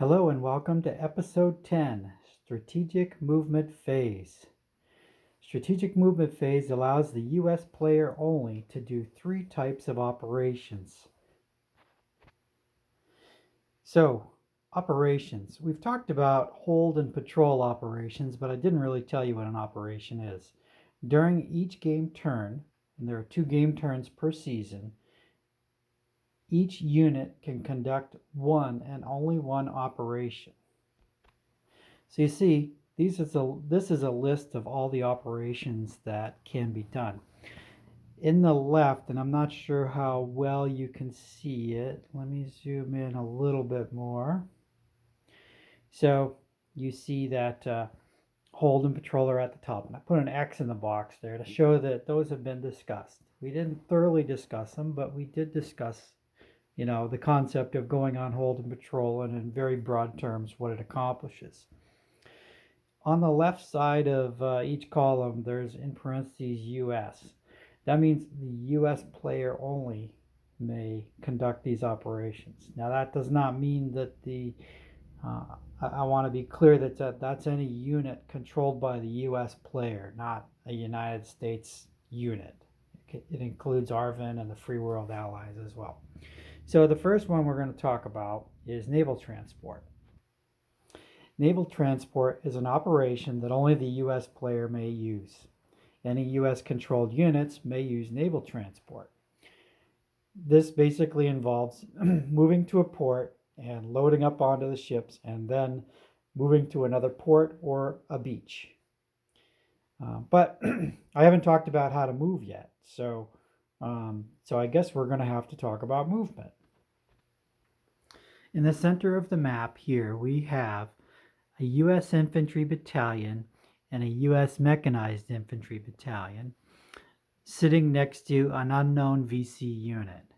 Hello and welcome to episode 10, Strategic Movement Phase. Strategic Movement Phase allows the U.S. player only to do three types of operations. So, operations. We've talked about hold and patrol operations, but I didn't really tell you what an operation is. During each game turn, and there are 2 game turns per season, each unit can conduct one and only one operation. So you see, this is a list of all the operations that can be done. In the left, and I'm not sure how well you can see it. Let me zoom in a little bit more. So you see that hold and patrol are at the top. And I put an X in the box there to show that those have been discussed. We didn't thoroughly discuss them, but we did discuss, the concept of going on hold and patrol, and in very broad terms, what it accomplishes. On the left side of each column, there's in parentheses US. That means the US player only may conduct these operations. Now that does not mean that I want to be clear that that's any unit controlled by the US player, not a United States unit. It includes ARVN and the Free World Allies as well. So the first one we're going to talk about is naval transport. Naval transport is an operation that only the U.S. player may use. Any U.S.-controlled units may use naval transport. This basically involves moving to a port and loading up onto the ships and then moving to another port or a beach. But I haven't talked about how to move yet, so I guess we're going to have to talk about movement. In the center of the map here, we have a U.S. infantry battalion and a U.S. mechanized infantry battalion sitting next to an unknown VC unit.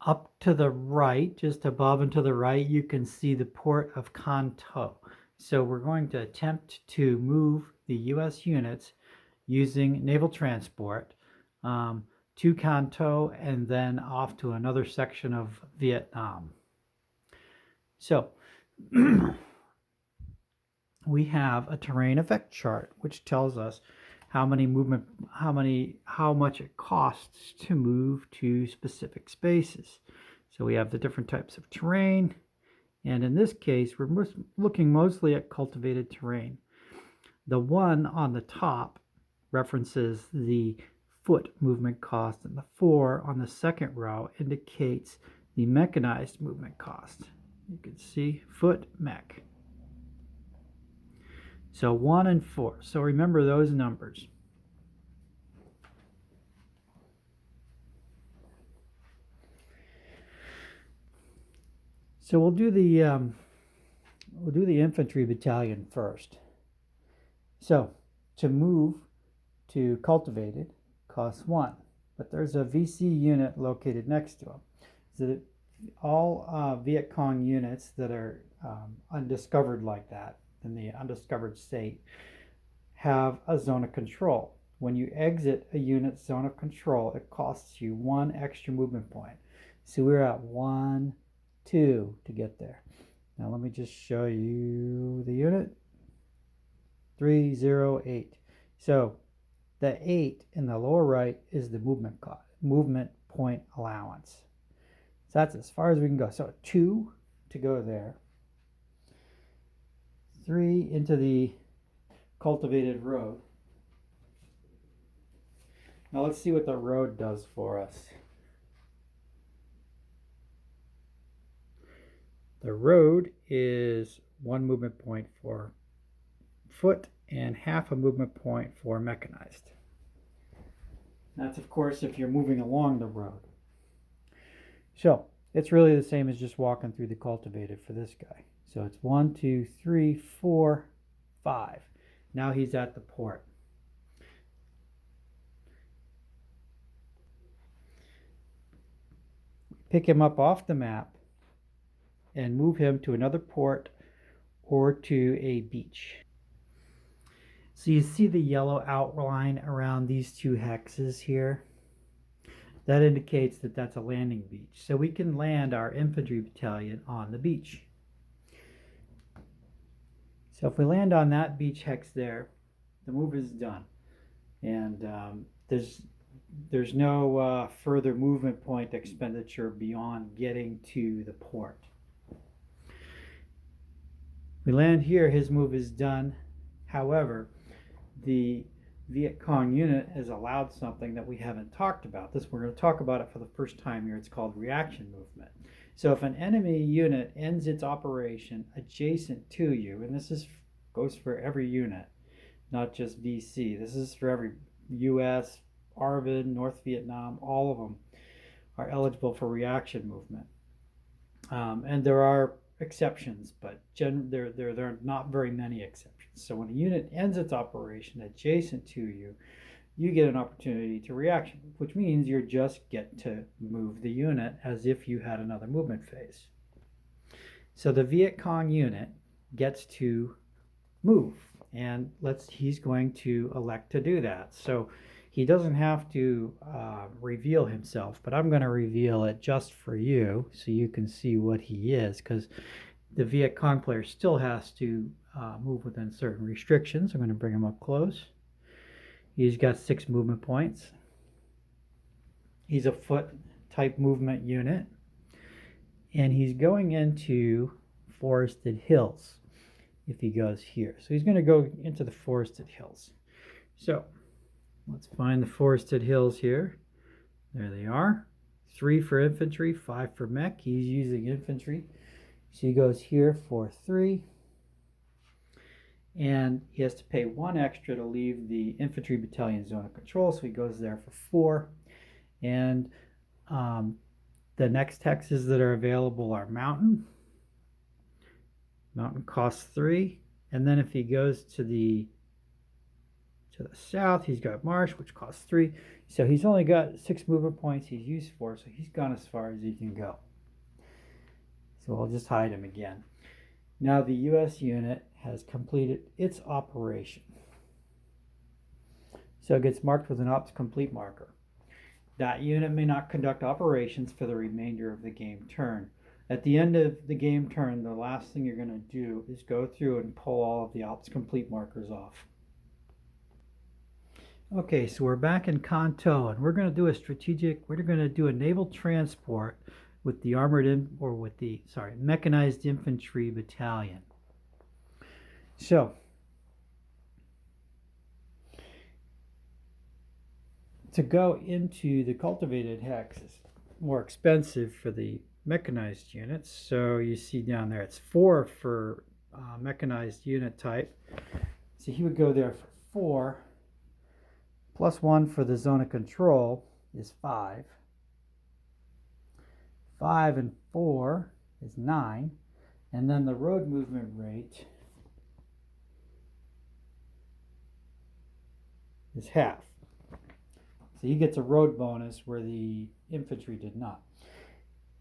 Up to the right, just above and to the right, you can see the port of Kanto. So we're going to attempt to move the U.S. units using naval transport to Kanto and then off to another section of Vietnam. So we have a terrain effect chart which tells us how much it costs to move to specific spaces. So we have the different types of terrain, and in this case we're looking mostly at cultivated terrain. The one on the top references the foot movement cost, and the 4 on the second row indicates the mechanized movement cost. You can see foot mech. So 1 and 4. So remember those numbers. So we'll do the infantry battalion first. So to move to cultivated costs 1, but there's a VC unit located next to them. So all Viet Cong units that are undiscovered like that, in the undiscovered state, have a zone of control. When you exit a unit's zone of control, it costs you 1 extra movement point. So we're at 1, 2 to get there. Now let me just show you the unit. 308. So the 8 in the lower right is the movement point allowance. So that's as far as we can go. So 2 to go there. 3 into the cultivated road. Now let's see what the road does for us. The road is 1 movement point for foot and half a movement point for mechanized. That's of course if you're moving along the road. So it's really the same as just walking through the cultivated for this guy. So it's 1, 2, 3, 4, 5. Now he's at the port. Pick him up off the map and move him to another port or to a beach. So you see the yellow outline around these 2 hexes here? That indicates that that's a landing beach. So we can land our infantry battalion on the beach. So if we land on that beach hex there, the move is done. And there's no further movement point expenditure beyond getting to the port. We land here, his move is done. However, the Viet Cong unit has allowed something that we haven't talked about. We're going to talk about it for the first time here. It's called reaction movement. So if an enemy unit ends its operation adjacent to you, and goes for every unit, not just VC. This is for every US, ARVN, North Vietnam, all of them are eligible for reaction movement. And there are exceptions, but there are not very many exceptions. So when a unit ends its operation adjacent to you, you get an opportunity to reaction, which means you just get to move the unit as if you had another movement phase. So the Viet Cong unit gets to move, and he's going to elect to do that. So he doesn't have to reveal himself, but I'm going to reveal it just for you so you can see what he is, because the Viet Cong player still has to move within certain restrictions. I'm going to bring him up close. He's got 6 movement points. He's a foot type movement unit, and he's going into forested hills if he goes here. So he's going to go into the forested hills. So let's find the forested hills here. There they are. 3 for infantry, 5 for mech. He's using infantry. So he goes here for 3. And he has to pay 1 extra to leave the infantry battalion zone of control. So he goes there for 4. And the next hexes that are available are mountain. Mountain costs 3. And then if he goes to the south, he's got marsh, which costs 3. So he's only got 6 movement points. He's used 4, so he's gone as far as he can go. So I'll just hide him again. Now the US unit has completed its operation. So it gets marked with an ops complete marker. That unit may not conduct operations for the remainder of the game turn. At the end of the game turn, the last thing you're going to do is go through and pull all of the ops complete markers off. Okay, so we're back in Kanto, and we're going to do a naval transport with the mechanized infantry battalion. So to go into the cultivated hex is more expensive for the mechanized units. So you see down there it's 4 for mechanized unit type. So he would go there for 4, plus 1 for the zone of control is 5. 5 and 4 is 9. And then the road movement rate is half. So he gets a road bonus where the infantry did not.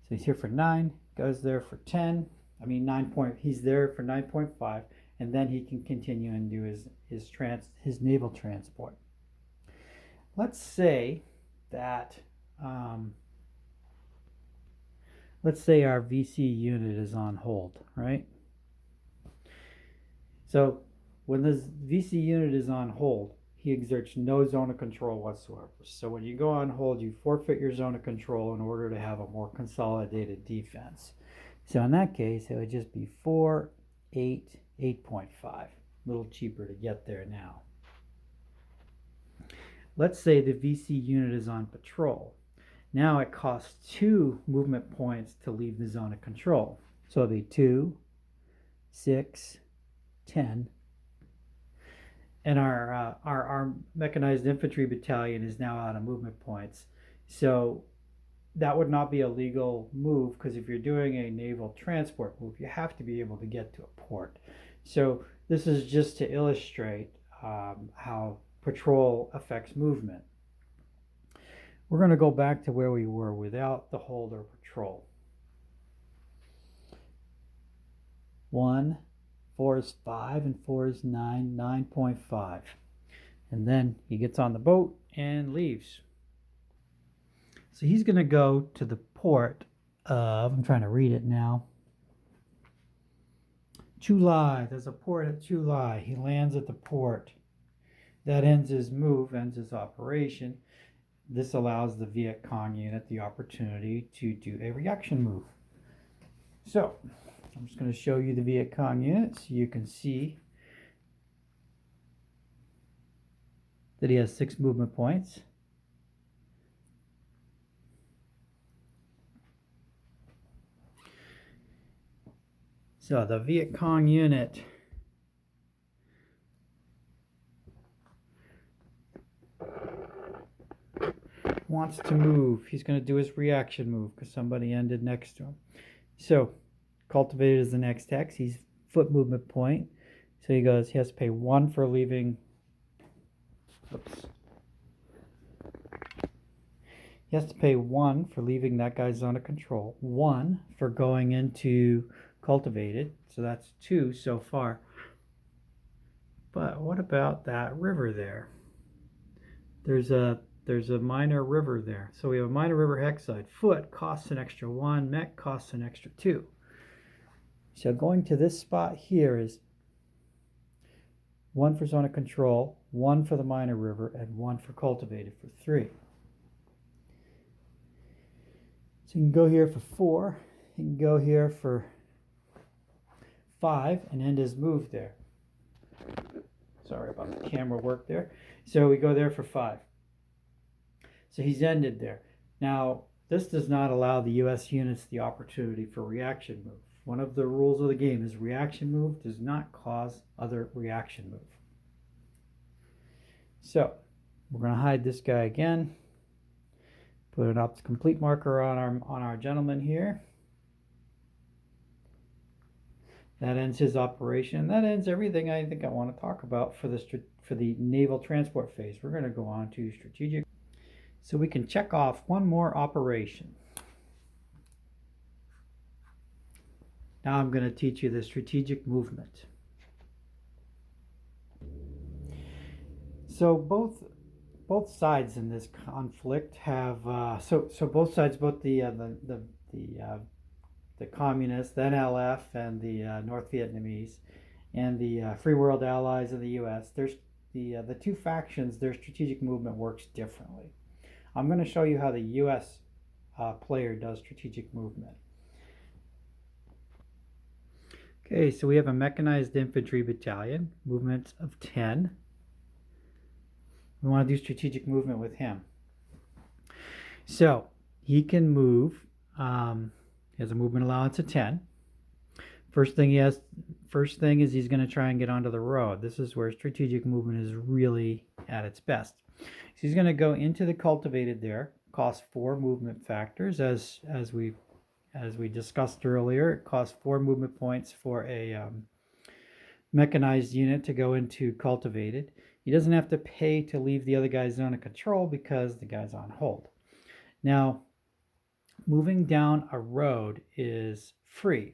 So he's here for 9, goes there for 10. I mean 9 he's there for 9.5, and then he can continue and do his naval transport. Let's say that let's say our VC unit is on hold, right? So when this VC unit is on hold, he exerts no zone of control whatsoever. So when you go on hold, you forfeit your zone of control in order to have a more consolidated defense. So in that case, it would just be 4, 8, 8.5. A little cheaper to get there now. Let's say the VC unit is on patrol. Now it costs 2 movement points to leave the zone of control. So it'll be 2, 6, 10. And our mechanized infantry battalion is now out of movement points. So that would not be a legal move, because if you're doing a naval transport move, you have to be able to get to a port. So this is just to illustrate how patrol affects movement. We're going to go back to where we were without the hold or patrol. 1, 4 is 5, and 4 is 9, 9.5. And then he gets on the boat and leaves. So he's going to go to the port of, I'm trying to read it now, Chulai. There's a port at Chulai. He lands at the port. That ends his move, ends his operation. This allows the Viet Cong unit the opportunity to do a reaction move. So I'm just going to show you the Viet Cong unit so you can see that he has 6 movement points. So the Viet Cong unit wants to move. He's going to do his reaction move because somebody ended next to him. So cultivated is the next text. He's foot movement point. So he goes, he has to pay 1 for leaving. Oops. He has to pay 1 for leaving that guy's zone of control. 1 for going into cultivated. So that's 2 so far. But what about that river there? There's a minor river there. So we have a minor river hexide. Foot costs an extra 1. Mech costs an extra 2. So going to this spot here is 1 for zone of control, 1 for the minor river, and 1 for cultivated for 3. So you can go here for 4. You can go here for 5 and end his move there. Sorry about the camera work there. So we go there for 5. So he's ended there. Now, this does not allow the U.S. units the opportunity for reaction move. One of the rules of the game is reaction move does not cause other reaction move. So we're going to hide this guy again. Put an up complete marker on our gentleman here. That ends his operation. That ends everything I think I want to talk about for the naval transport phase. We're going to go on to strategic. So we can check off one more operation. Now I'm going to teach you the strategic movement. So both sides in this conflict have both sides, both the communists, the NLF, and the North Vietnamese, and the Free World Allies of the U.S. There's the two factions. Their strategic movement works differently. I'm going to show you how the U.S. Player does strategic movement. Okay, so we have a mechanized infantry battalion, movements of 10. We want to do strategic movement with him. So he can move. He has a movement allowance of 10. First thing is he's going to try and get onto the road. This is where strategic movement is really at its best. So he's going to go into the cultivated there. Costs 4 movement factors, as we discussed earlier. It costs 4 movement points for a mechanized unit to go into cultivated. He doesn't have to pay to leave the other guy's zone of control because the guy's on hold. Now, moving down a road is free.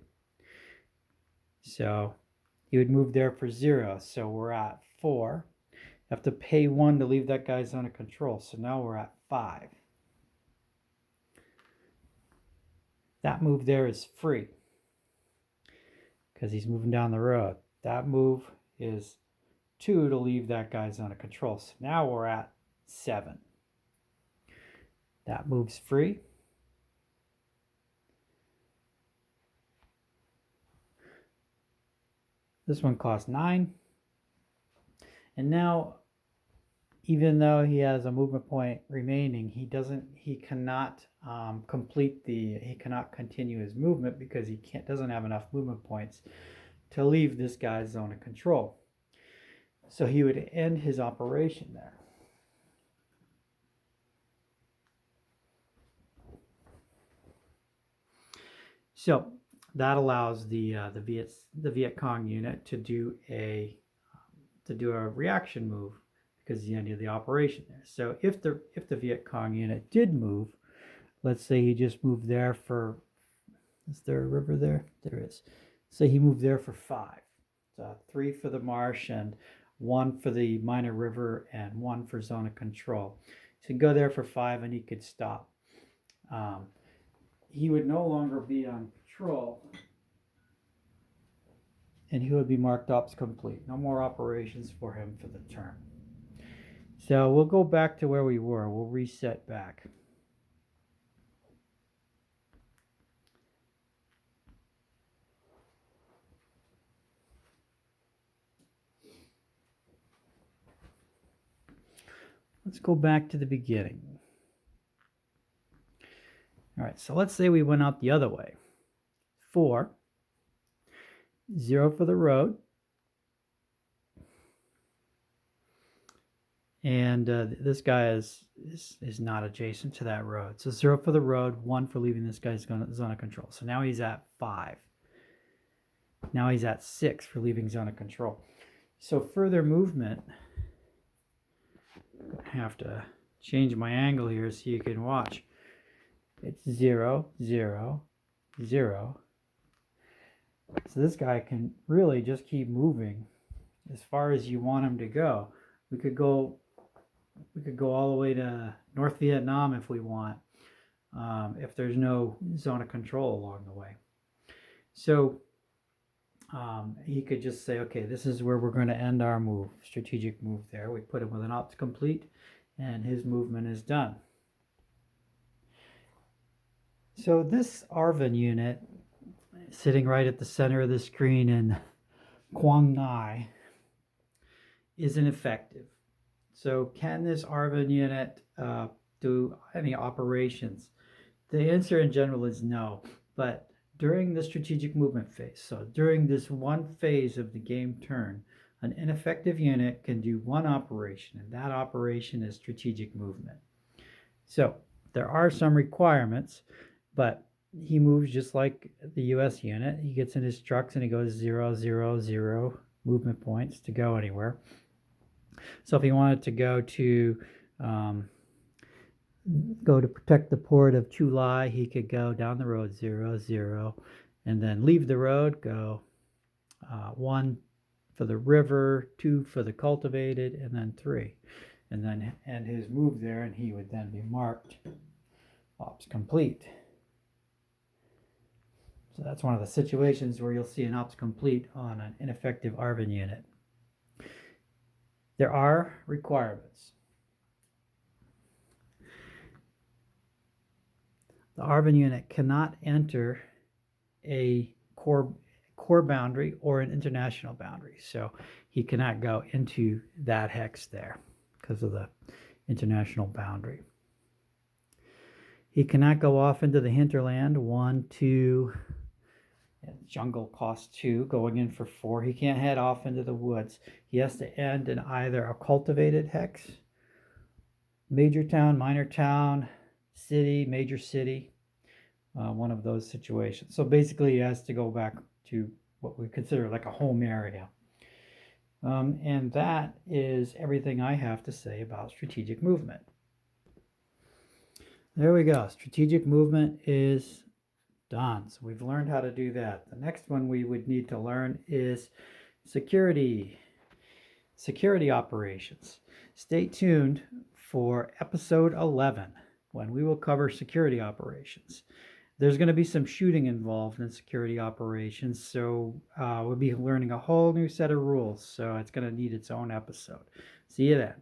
So he would move there for 0. So we're at 4. You have to pay 1 to leave that guy's zone of control. So now we're at 5. That move there is free because he's moving down the road. That move is 2 to leave that guy's zone of control. So now we're at 7. That move's free. This one costs 9. And now, even though he has a movement point remaining, he cannot continue his movement because he doesn't have enough movement points to leave this guy's zone of control. So he would end his operation there. So that allows the Viet Cong unit to do a reaction move because the end of the operation there. So if the Viet Cong unit did move, let's say he just moved there for, is there a river there? There is. So he moved there for 5. So 3 for the marsh and 1 for the minor river and 1 for zone of control. So he'd go there for 5 and he could stop. um, he would no longer be on patrol, and he would be marked ops complete. No more operations for him for the term. So we'll go back to where we were. We'll reset back. Let's go back to the beginning. All right, so let's say we went out the other way. 4, 0 for the road. And this guy is not adjacent to that road. So 0 for the road, 1 for leaving this guy's zone of control. So now he's at 5. Now he's at 6 for leaving zone of control. So further movement, I have to change my angle here so you can watch. It's 0, 0, 0. So this guy can really just keep moving as far as you want him to go. We could go all the way to North Vietnam if we want, if there's no zone of control along the way. So he could just say, okay, this is where we're going to end our move, strategic move there. We put him with an ops complete, and his movement is done. So this ARVN unit, sitting right at the center of the screen in Quang Ngai, is ineffective. So can this ARVN unit do any operations? The answer in general is no, but during the strategic movement phase, so during this one phase of the game turn, an ineffective unit can do one operation, and that operation is strategic movement. So there are some requirements, but he moves just like the US unit. He gets in his trucks and he goes 0, 0, 0 movement points to go anywhere. So if he wanted to go to protect the port of Chu Lai, he could go down the road 0, 0, and then leave the road, go 1 for the river, 2 for the cultivated, and then 3. And then end his move there, and he would then be marked ops complete. So that's one of the situations where you'll see an ops complete on an ineffective ARVN unit. There are requirements. The ARVN unit cannot enter a core boundary or an international boundary. So he cannot go into that hex there because of the international boundary. He cannot go off into the hinterland, 1, 2, and jungle costs 2, going in for 4. He can't head off into the woods. He has to end in either a cultivated hex, major town, minor town, city, major city, one of those situations. So basically he has to go back to what we consider like a home area. And that is everything I have to say about strategic movement. There we go. Strategic movement is done. So we've learned how to do that. The next one we would need to learn is security operations. Stay tuned for episode 11 when we will cover security operations. There's going to be some shooting involved in security operations, so we'll be learning a whole new set of rules, so it's going to need its own episode. See you then.